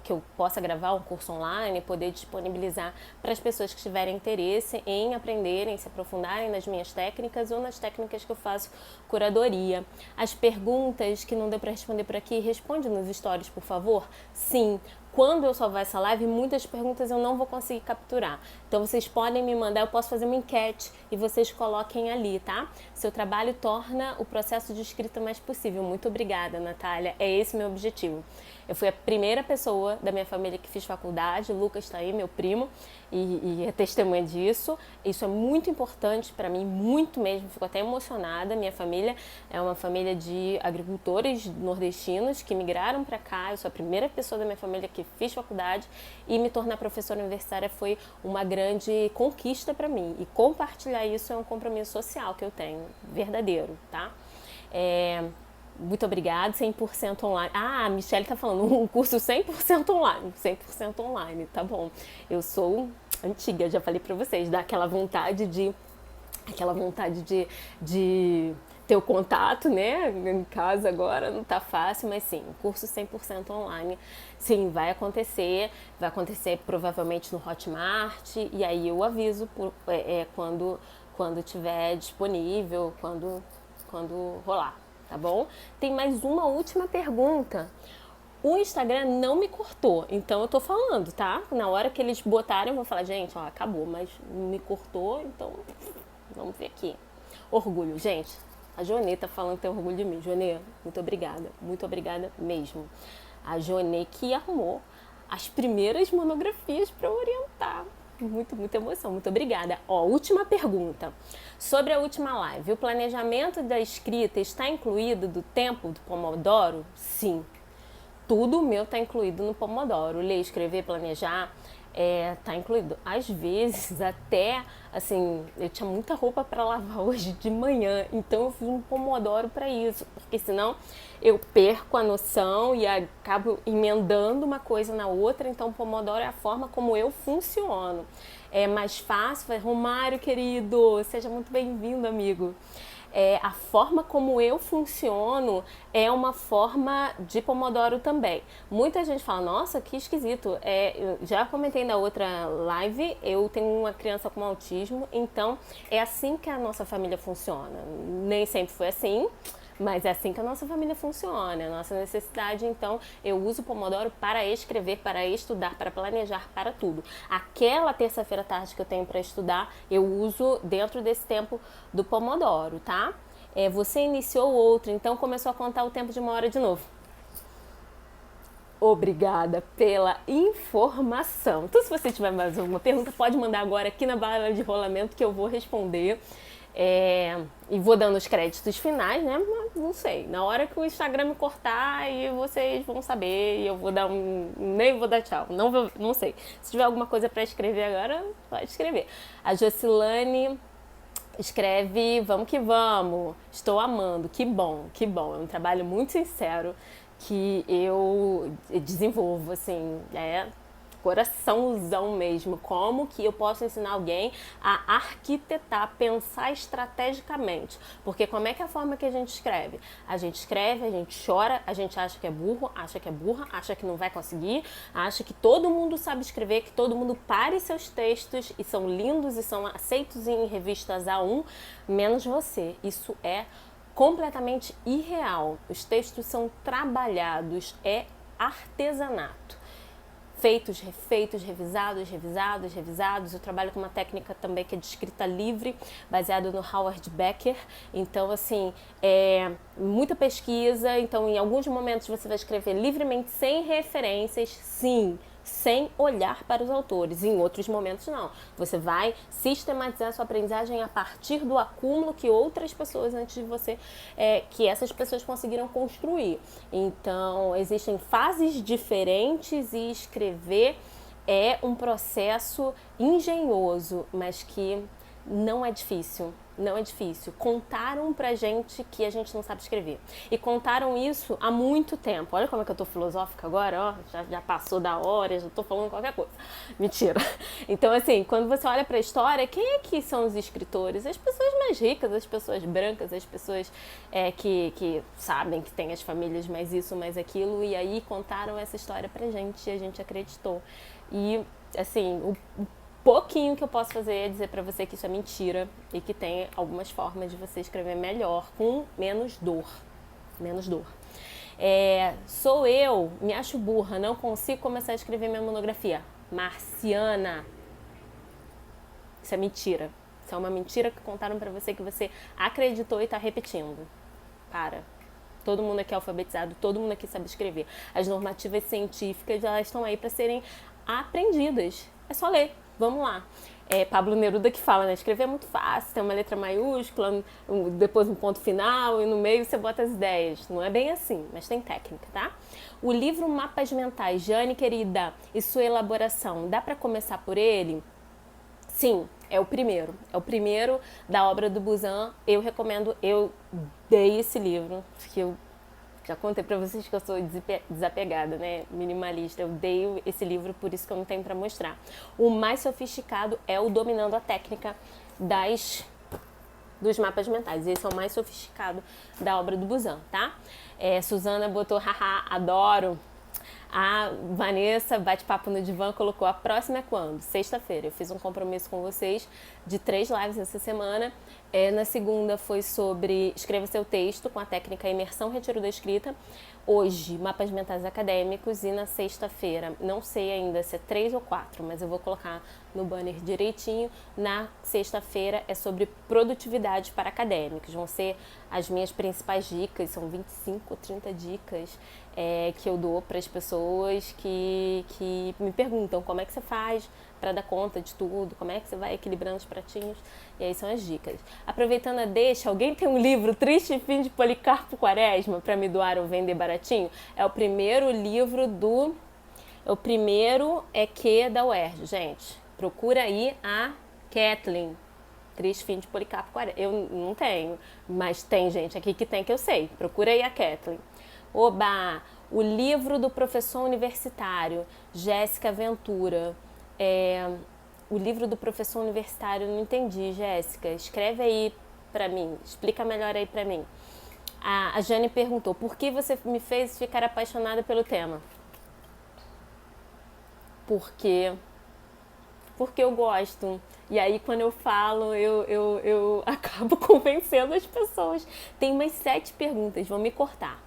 que eu possa gravar um curso online, poder disponibilizar para as pessoas que tiverem interesse em aprenderem, se aprofundarem nas minhas técnicas ou nas técnicas que eu faço curadoria. As perguntas que não deu para responder por aqui, responde nos stories, por favor? Sim. Quando eu salvar essa live, muitas perguntas eu não vou conseguir capturar. Então vocês podem me mandar, eu posso fazer uma enquete e vocês coloquem ali, tá? Seu trabalho torna o processo de escrita mais possível. Muito obrigada, Natália. É esse meu objetivo. Eu fui a primeira pessoa da minha família que fiz faculdade, o Lucas está aí, meu primo, e é testemunha disso. Isso é muito importante para mim, muito mesmo, fico até emocionada. Minha família é uma família de agricultores nordestinos que migraram para cá. Eu sou a primeira pessoa da minha família que fiz faculdade, e me tornar professora universitária foi uma grande conquista para mim. E compartilhar isso é um compromisso social que eu tenho, verdadeiro, tá? Muito obrigada, 100% online. Ah, a Michelle tá falando, um curso 100% online. 100% online, tá bom. Eu sou antiga, já falei pra vocês, dá aquela vontade de ter o contato, né? Em casa agora não tá fácil, mas sim, um curso 100% online, sim, vai acontecer provavelmente no Hotmart, e aí eu aviso quando tiver disponível, quando rolar, tá bom? Tem mais uma última pergunta. O Instagram não me cortou, então eu tô falando, tá? Na hora que eles botarem, eu vou falar, gente, ó, acabou, mas me cortou, então vamos ver aqui. Orgulho, gente. A Jonê tá falando que tem orgulho de mim. Jonê, muito obrigada mesmo. A Jonê que arrumou as primeiras monografias para orientar. Muita emoção, muito obrigada. Ó, última pergunta. Sobre a última live, o planejamento da escrita está incluído do tempo do Pomodoro? Sim. Tudo meu tá incluído no Pomodoro. Ler, escrever, planejar, tá incluído. Às vezes, até, assim, eu tinha muita roupa para lavar hoje de manhã, então eu fiz um Pomodoro para isso, porque senão eu perco a noção e acabo emendando uma coisa na outra, então o Pomodoro é a forma como eu funciono. É mais fácil. Romário, querido, seja muito bem-vindo, amigo. A forma como eu funciono é uma forma de Pomodoro também. Muita gente fala, nossa, que esquisito. Eu já comentei na outra live, eu tenho uma criança com autismo, então é assim que a nossa família funciona. Nem sempre foi assim, mas é assim que a nossa família funciona, a nossa necessidade. Então, eu uso o Pomodoro para escrever, para estudar, para planejar, para tudo. Aquela terça-feira à tarde que eu tenho para estudar, eu uso dentro desse tempo do Pomodoro, tá? Você iniciou outro, então começou a contar o tempo de 1 hora de novo. Obrigada pela informação. Então, se você tiver mais alguma pergunta, pode mandar agora aqui na barra de rolamento que eu vou responder. E vou dando os créditos finais, né? Mas não sei. Na hora que o Instagram me cortar, aí vocês vão saber e eu vou dar nem vou dar tchau. Não sei. Se tiver alguma coisa para escrever agora, pode escrever. A Jocilane escreve, vamos que vamos. Estou amando. Que bom, que bom. É um trabalho muito sincero que eu desenvolvo, assim, coraçãozão mesmo. Como que eu posso ensinar alguém a arquitetar, pensar estrategicamente? Porque como é que é a forma que a gente escreve? A gente chora, a gente acha que é burro, acha que é burra, acha que não vai conseguir, acha que todo mundo sabe escrever, que todo mundo pare seus textos e são lindos e são aceitos em revistas A1, menos você. Isso é completamente irreal. Os textos são trabalhados, é artesanato. Feitos, refeitos, revisados. Eu trabalho com uma técnica também que é de escrita livre, baseada no Howard Becker. Então, assim, muita pesquisa. Então, em alguns momentos você vai escrever livremente, sem referências, sim, sem olhar para os autores. Em outros momentos, não. Você vai sistematizar a sua aprendizagem a partir do acúmulo que outras pessoas antes de você, que essas pessoas conseguiram construir. Então, existem fases diferentes e escrever é um processo engenhoso, mas que não é difícil. Não é difícil. Contaram pra gente que a gente não sabe escrever. E contaram isso há muito tempo. Olha como é que eu tô filosófica agora, ó. Já passou da hora, já tô falando qualquer coisa. Mentira. Então, assim, quando você olha pra história, quem é que são os escritores? As pessoas mais ricas, as pessoas brancas, as pessoas que sabem que tem as famílias mais isso, mais aquilo. E aí contaram essa história pra gente e a gente acreditou. E, assim, o pouquinho que eu posso fazer é dizer pra você que isso é mentira e que tem algumas formas de você escrever melhor, com menos dor. Menos dor. Sou eu, me acho burra, não consigo começar a escrever minha monografia. Marciana. Isso é mentira. Isso é uma mentira que contaram pra você que você acreditou e tá repetindo. Para. Todo mundo aqui é alfabetizado, todo mundo aqui sabe escrever. As normativas científicas, elas estão aí pra serem aprendidas. É só ler. Vamos lá. Pablo Neruda que fala, né? Escrever é muito fácil, tem uma letra maiúscula, depois um ponto final e no meio você bota as ideias. Não é bem assim, mas tem técnica, tá? O livro Mapas Mentais, Jane, querida, e sua elaboração, dá pra começar por ele? Sim, é o primeiro. É o primeiro da obra do Buzan. Eu recomendo, eu dei esse livro, que eu já contei pra vocês que eu sou desapegada, né? Minimalista. Eu dei esse livro, por isso que eu não tenho pra mostrar. O mais sofisticado é o Dominando a Técnica das dos mapas mentais. Esse é o mais sofisticado da obra do Buzan, tá? Suzana botou, haha, adoro. A Vanessa, bate-papo no divã, colocou: a próxima é quando? Sexta-feira. Eu fiz um compromisso com vocês de 3 lives essa semana. Na segunda foi sobre escreva seu texto com a técnica imersão retiro da escrita. Hoje, mapas mentais acadêmicos. E na sexta-feira, não sei ainda se é 3 ou 4, mas eu vou colocar no banner direitinho. Na sexta-feira é sobre produtividade para acadêmicos. Vão ser as minhas principais dicas, são 25 ou 30 dicas que eu dou para as pessoas que me perguntam como é que você faz para dar conta de tudo, como é que você vai equilibrando os pratinhos, e aí são as dicas. Aproveitando a deixa, alguém tem um livro Triste Fim de Policarpo Quaresma para me doar ou vender baratinho? É o primeiro livro o primeiro EQ da UERJ, gente. Procura aí a Kathleen. Triste Fim de Policarpo Quaresma. Eu não tenho, mas tem gente aqui que tem, que eu sei. Procura aí a Kathleen. Oba! O livro do professor universitário, Jéssica Ventura. O livro do professor universitário, não entendi, Jéssica. Escreve aí pra mim, explica melhor aí pra mim. A Jane perguntou: por que você me fez ficar apaixonada pelo tema? Porque eu gosto. E aí, quando eu falo, eu acabo convencendo as pessoas. Tem umas 7 perguntas, vão me cortar.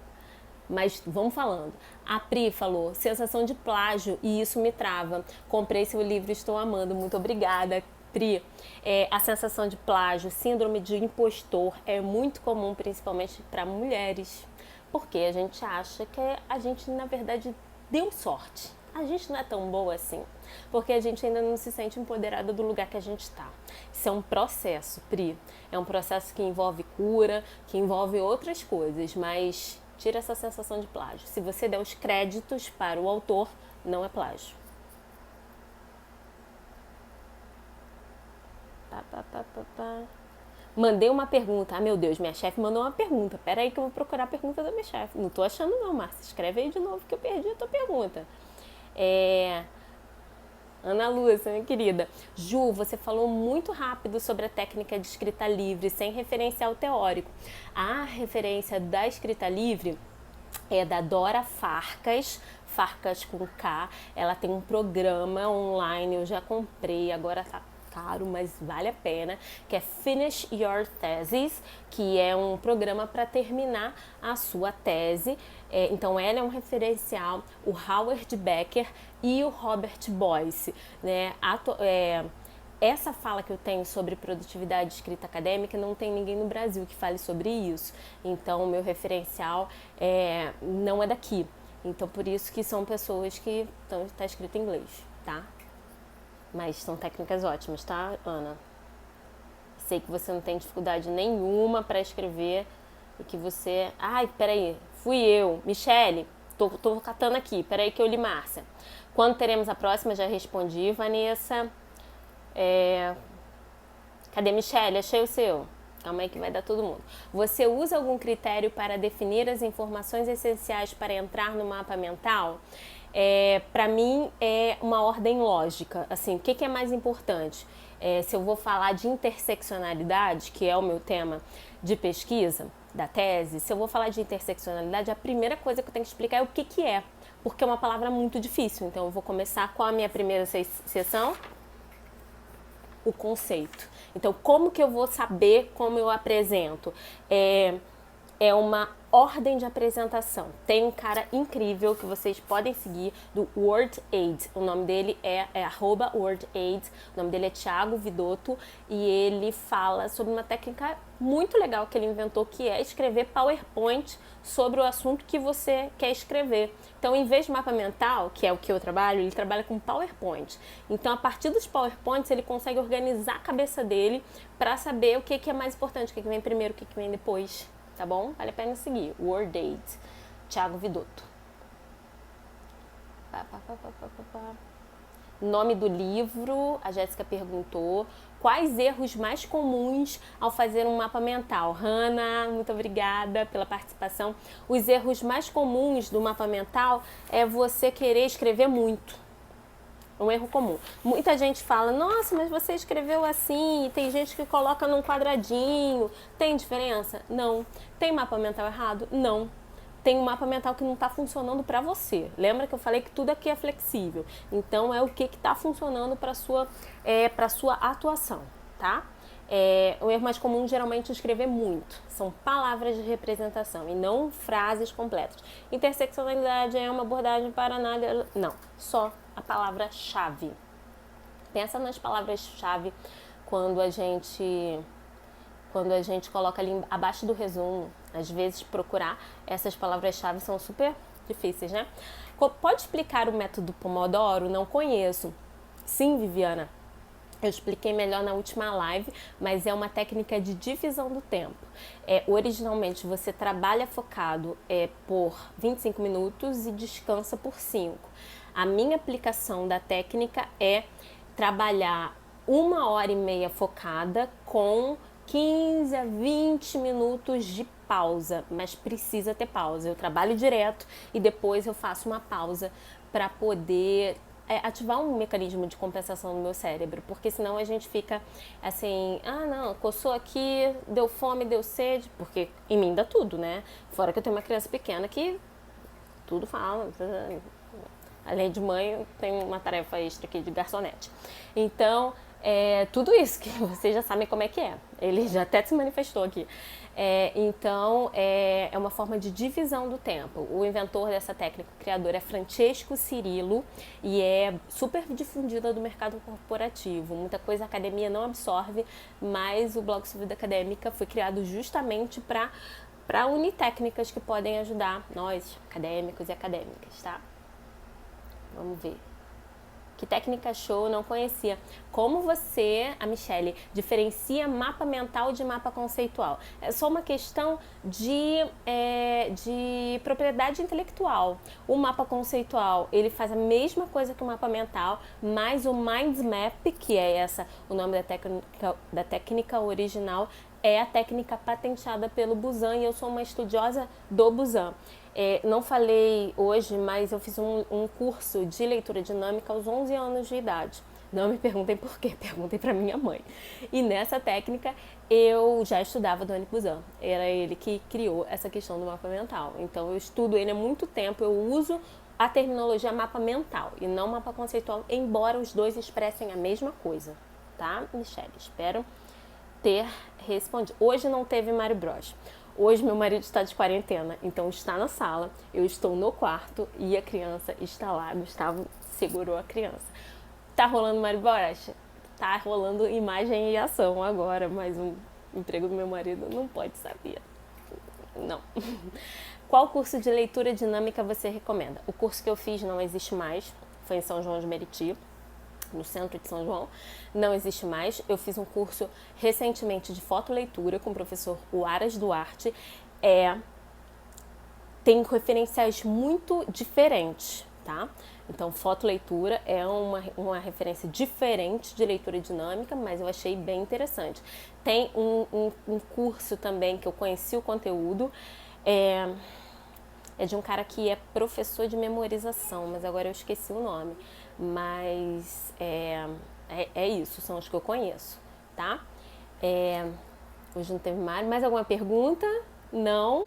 Mas vamos falando. A Pri falou: sensação de plágio, e isso me trava. Comprei seu livro, estou amando. Muito obrigada, Pri. A sensação de plágio, síndrome de impostor, é muito comum, principalmente para mulheres. Porque a gente acha que a gente, na verdade, deu sorte. A gente não é tão boa assim, porque a gente ainda não se sente empoderada do lugar que a gente está. Isso é um processo, Pri. É um processo que envolve cura, que envolve outras coisas, mas tira essa sensação de plágio. Se você der os créditos para o autor, não é plágio. Mandei uma pergunta. Ah, meu Deus, minha chefe mandou uma pergunta. Pera aí que eu vou procurar a pergunta da minha chefe. Não tô achando não, Márcia. Escreve aí de novo que eu perdi a tua pergunta. Ana Lúcia, minha querida. Ju, você falou muito rápido sobre a técnica de escrita livre, sem referencial teórico. A referência da escrita livre é da Dora Farkas, Farkas com K. Ela tem um programa online, eu já comprei, agora tá caro, mas vale a pena, que é Finish Your Thesis, que é um programa para terminar a sua tese. Então ela é um referencial, o Howard Becker e o Robert Boyce, né? Essa fala que eu tenho sobre produtividade de escrita acadêmica, não tem ninguém no Brasil que fale sobre isso. Então o meu referencial não é daqui. Então por isso que são pessoas que tá escrito em inglês, tá? Mas são técnicas ótimas, tá, Ana? Sei que você não tem dificuldade nenhuma para escrever e que você... Ai, peraí, fui eu. Michele, tô catando aqui. Peraí que eu li Márcia. Quando teremos a próxima? Já respondi, Vanessa. Cadê Michele? Achei o seu. Calma aí que vai dar todo mundo. Você usa algum critério para definir as informações essenciais para entrar no mapa mental? Para mim é uma ordem lógica. Assim, o que é mais importante? Se eu vou falar de interseccionalidade, que é o meu tema de pesquisa da tese, se eu vou falar de interseccionalidade, a primeira coisa que eu tenho que explicar é o que é, porque é uma palavra muito difícil. Então eu vou começar com a minha primeira sessão, o conceito. Então como que eu vou saber como eu apresento? É uma ordem de apresentação. Tem um cara incrível que vocês podem seguir, do WordAid. O nome dele é @WordAid. O nome dele é Thiago Vidotto e ele fala sobre uma técnica muito legal que ele inventou, que é escrever PowerPoint sobre o assunto que você quer escrever. Então, em vez de mapa mental, que é o que eu trabalho, ele trabalha com PowerPoint. Então, a partir dos PowerPoints, ele consegue organizar a cabeça dele para saber o que é mais importante, o que vem primeiro, o que vem depois. Tá bom? Vale a pena seguir. WordAid, Thiago Vidotto. Nome do livro, a Jéssica perguntou. Quais erros mais comuns ao fazer um mapa mental? Hanna, muito obrigada pela participação. Os erros mais comuns do mapa mental é você querer escrever muito. um erro comum. Muita gente fala, nossa, mas você escreveu assim, e tem gente que coloca num quadradinho. Tem diferença? Não. Tem mapa mental errado? Não. Tem um mapa mental que não está funcionando para você. Lembra que eu falei que tudo aqui é flexível. Então, é o que está funcionando para sua atuação, tá? O erro mais comum geralmente é escrever muito. São palavras de representação e não frases completas. Interseccionalidade é uma abordagem para nada. Não, só a palavra-chave. Pensa nas palavras-chave quando a gente coloca ali abaixo do resumo. Às vezes procurar essas palavras-chave são super difíceis, né? Pode explicar o método Pomodoro? Não conheço. Sim, Viviana. Eu expliquei melhor na última live, mas é uma técnica de divisão do tempo. Originalmente você trabalha focado por 25 minutos e descansa por 5. A minha aplicação da técnica é trabalhar 1h30 focada com 15 a 20 minutos de pausa, mas precisa ter pausa. Eu trabalho direto e depois eu faço uma pausa para poder ativar um mecanismo de compensação no meu cérebro, porque senão a gente fica assim, não, coçou aqui, deu fome, deu sede, porque em mim dá tudo, né? Fora que eu tenho uma criança pequena que tudo fala, além de mãe, tem uma tarefa extra aqui de garçonete. Então, tudo isso que vocês já sabem como é que é. Ele já até se manifestou aqui. Então, é uma forma de divisão do tempo. O inventor dessa técnica, o criador, é Francesco Cirillo e é super difundida do mercado corporativo. Muita coisa a academia não absorve, mas o blog Sua Vida Acadêmica foi criado justamente para unir técnicas que podem ajudar nós, acadêmicos e acadêmicas, tá? Vamos ver. Que técnica show, não conhecia. Como você, a Michelle, diferencia mapa mental de mapa conceitual? É só uma questão de propriedade intelectual. O mapa conceitual, ele faz a mesma coisa que o mapa mental, mas o Mind Map, que é o nome da técnica original, é a técnica patenteada pelo Buzan e eu sou uma estudiosa do Buzan. Não falei hoje, mas eu fiz um curso de leitura dinâmica aos 11 anos de idade. Não me perguntem por quê, perguntem para minha mãe. E nessa técnica eu já estudava Doni Buzan. Era ele que criou essa questão do mapa mental. Então eu estudo ele há muito tempo, eu uso a terminologia mapa mental e não mapa conceitual, embora os dois expressem a mesma coisa. Tá, Michelle? Espero ter respondido. Hoje não teve Mario Bros. Hoje meu marido está de quarentena, então está na sala, eu estou no quarto e a criança está lá. Gustavo segurou a criança. Tá rolando Mario Bros? Tá rolando imagem e ação agora, mas um emprego do meu marido não pode saber. Não. Qual curso de leitura dinâmica você recomenda? O curso que eu fiz não existe mais, foi em São João de Meriti, no centro de São João, não existe mais. Eu fiz um curso recentemente de fotoleitura com o professor Uaras Duarte. Tem referenciais muito diferentes, tá? Então, fotoleitura é uma referência diferente de leitura dinâmica, mas eu achei bem interessante. Tem um curso também que eu conheci o conteúdo, é de um cara que é professor de memorização, mas agora eu esqueci o nome. Mas é isso, são os que eu conheço, tá? Hoje não teve mais alguma pergunta? Não.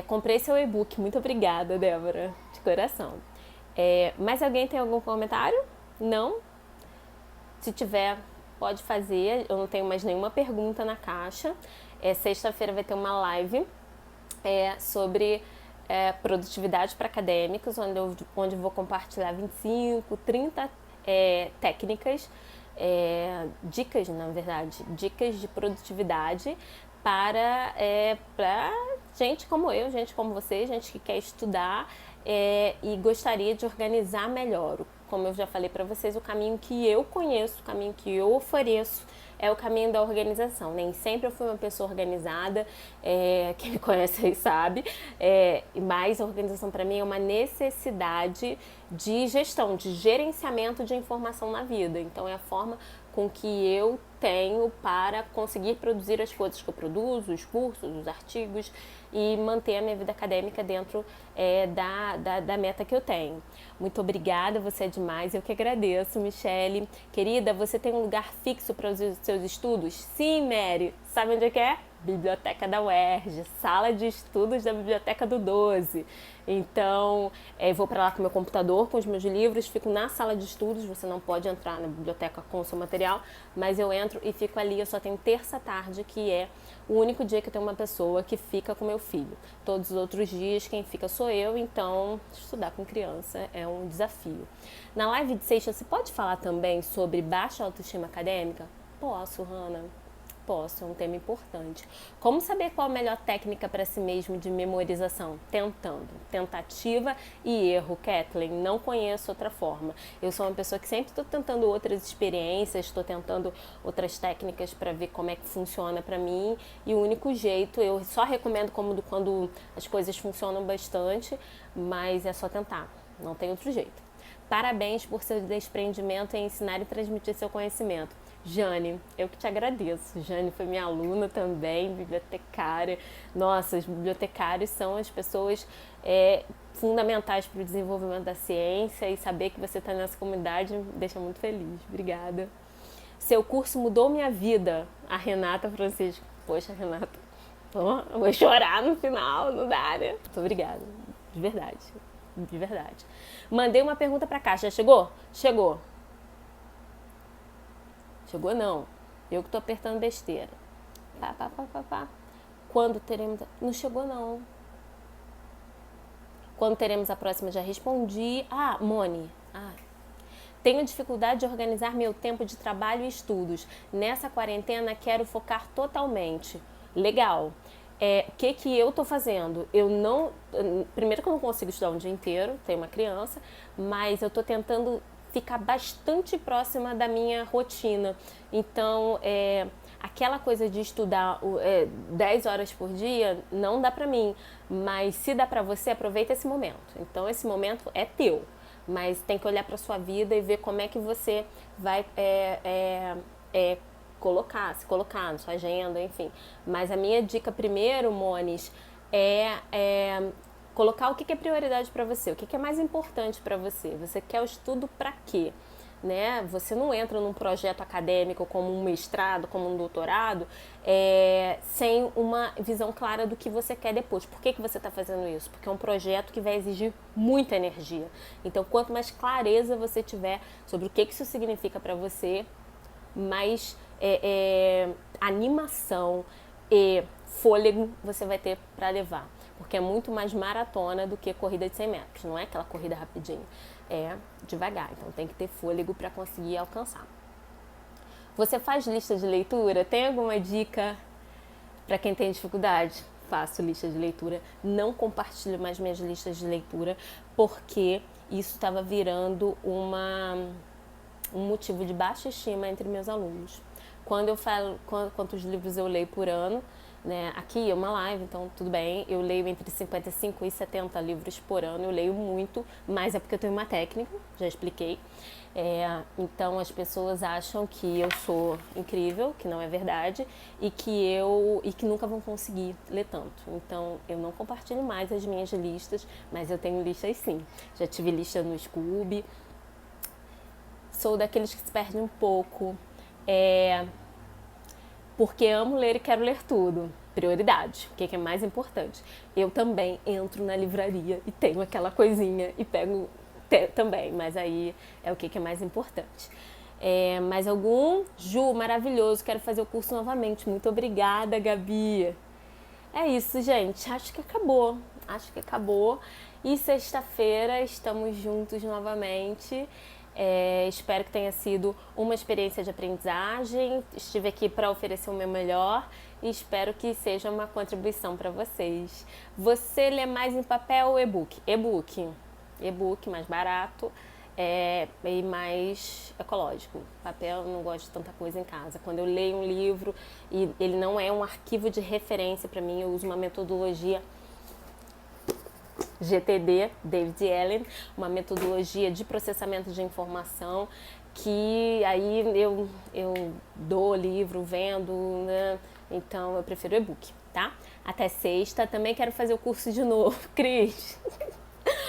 Comprei seu e-book, muito obrigada, Débora, de coração. Mais alguém tem algum comentário? Não? Se tiver, pode fazer, eu não tenho mais nenhuma pergunta na caixa. Sexta-feira vai ter uma live sobre produtividade para acadêmicos, onde eu vou compartilhar 25, 30 técnicas, dicas, na verdade, dicas de produtividade para gente como eu, gente como você, gente que quer estudar e gostaria de organizar melhor. Como eu já falei para vocês, o caminho que eu conheço, o caminho que eu ofereço é o caminho da organização. Nem sempre eu fui uma pessoa organizada, quem me conhece aí sabe, mas a organização para mim é uma necessidade de gestão, de gerenciamento de informação na vida. Então é a forma com que eu tenho para conseguir produzir as coisas que eu produzo, os cursos, os artigos e manter a minha vida acadêmica dentro da meta que eu tenho. Muito obrigada, você é demais, eu que agradeço, Michele. Querida, você tem um lugar fixo para os seus estudos? Sim, Mary. Sabe onde é que é? Biblioteca da UERJ, sala de estudos da Biblioteca do 12. Então, vou para lá com meu computador, com os meus livros, fico na sala de estudos, você não pode entrar na biblioteca com o seu material, mas eu entro e fico ali, eu só tenho terça-tarde, que é o único dia que eu tenho uma pessoa que fica com meu filho. Todos os outros dias quem fica sou eu, então estudar com criança é um desafio. Na live de sexta, você pode falar também sobre baixa autoestima acadêmica? Posso, Hannah. Posso, é um tema importante. Como saber qual a melhor técnica para si mesmo de memorização? Tentando. Tentativa e erro, Kathleen. Não conheço outra forma. Eu sou uma pessoa que sempre estou tentando outras experiências, estou tentando outras técnicas para ver como é que funciona para mim. E o único jeito, eu só recomendo quando as coisas funcionam bastante, mas é só tentar. Não tem outro jeito. Parabéns por seu desprendimento em ensinar e transmitir seu conhecimento. Jane, eu que te agradeço. Jane foi minha aluna também, bibliotecária. Nossa, os bibliotecários são as pessoas fundamentais para o desenvolvimento da ciência e saber que você está nessa comunidade me deixa muito feliz. Obrigada. Seu curso mudou minha vida. A Renata Francisco. Poxa, Renata, vou chorar no final, não dá, né? Muito obrigada, de verdade. De verdade. Mandei uma pergunta para cá. Já chegou? Chegou. Chegou não. Eu que tô apertando besteira. Pá. Quando teremos... Não chegou não. Quando teremos a próxima? Já respondi. Moni. Tenho dificuldade de organizar meu tempo de trabalho e estudos. Nessa quarentena quero focar totalmente. Legal. O que eu tô fazendo? Primeiro que eu não consigo estudar um dia inteiro, tenho uma criança, mas eu tô tentando ficar bastante próxima da minha rotina. Então, aquela coisa de estudar 10 horas por dia, não dá pra mim. Mas se dá pra você, aproveita esse momento. Então, esse momento é teu. Mas tem que olhar pra sua vida e ver como é que você vai se colocar na sua agenda, enfim. Mas a minha dica primeiro, Monis, é colocar o que é prioridade para você, o que é mais importante para você. Você quer o estudo para quê? Né? Você não entra num projeto acadêmico como um mestrado, como um doutorado, sem uma visão clara do que você quer depois. Por que você está fazendo isso? Porque é um projeto que vai exigir muita energia. Então, quanto mais clareza você tiver sobre o que isso significa para você, mais animação e fôlego você vai ter para levar. Porque é muito mais maratona do que corrida de 100 metros. Não é aquela corrida rapidinho. É devagar. Então tem que ter fôlego para conseguir alcançar. Você faz lista de leitura? Tem alguma dica para quem tem dificuldade? Faço lista de leitura. Não compartilho mais minhas listas de leitura porque isso estava virando um motivo de baixa estima entre meus alunos. Quando eu falo quantos livros eu leio por ano, né? Aqui é uma live, então tudo bem, eu leio entre 55 e 70 livros por ano, eu leio muito, mas é porque eu tenho uma técnica, já expliquei. Então as pessoas acham que eu sou incrível, que não é verdade, e que nunca vão conseguir ler tanto. Então eu não compartilho mais as minhas listas, mas eu tenho listas sim. Já tive lista no Scooby. Sou daqueles que se perdem um pouco, porque amo ler e quero ler tudo. Prioridade, o que é mais importante. Eu também entro na livraria e tenho aquela coisinha e pego também, mas aí é o que é mais importante. Mais algum? Ju, maravilhoso, quero fazer o curso novamente. Muito obrigada, Gabi. É isso, gente, acho que acabou. E sexta-feira estamos juntos novamente. Espero que tenha sido uma experiência de aprendizagem. Estive aqui para oferecer o meu melhor e espero que seja uma contribuição para vocês. Você lê mais em papel ou e-book? E-book mais barato e mais ecológico. Papel, eu não gosto de tanta coisa em casa. Quando eu leio um livro e ele não é um arquivo de referência para mim, eu uso uma metodologia GTD, David Allen, uma metodologia de processamento de informação, que aí eu dou o livro, vendo, né? Então eu prefiro e-book, tá? Até sexta. Também quero fazer o curso de novo, Cris.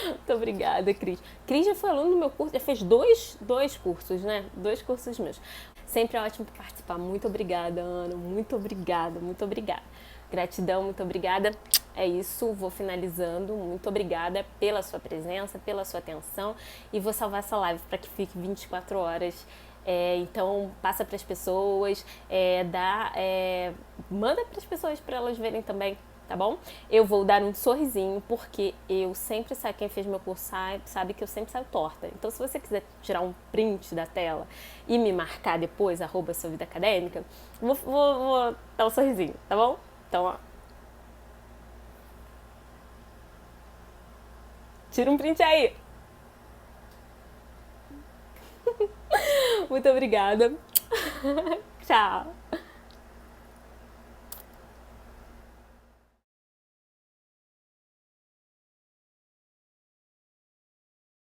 Muito obrigada, Cris. Cris já foi aluno do meu curso, já fez dois cursos, né? 2 cursos meus. Sempre é ótimo participar. Muito obrigada, Ana. Muito obrigada, muito obrigada. Gratidão, muito obrigada. É isso, vou finalizando. Muito obrigada pela sua presença, pela sua atenção. E vou salvar essa live para que fique 24 horas. Então, passa para as pessoas, manda para as pessoas para elas verem também, tá bom? Eu vou dar um sorrisinho, porque eu sempre saio, quem fez meu curso sabe que eu sempre saio torta. Então, se você quiser tirar um print da tela e me marcar depois, @suavidaacadêmica, vou dar um sorrisinho, tá bom? Então, ó. Tira um print aí. Muito obrigada. Tchau.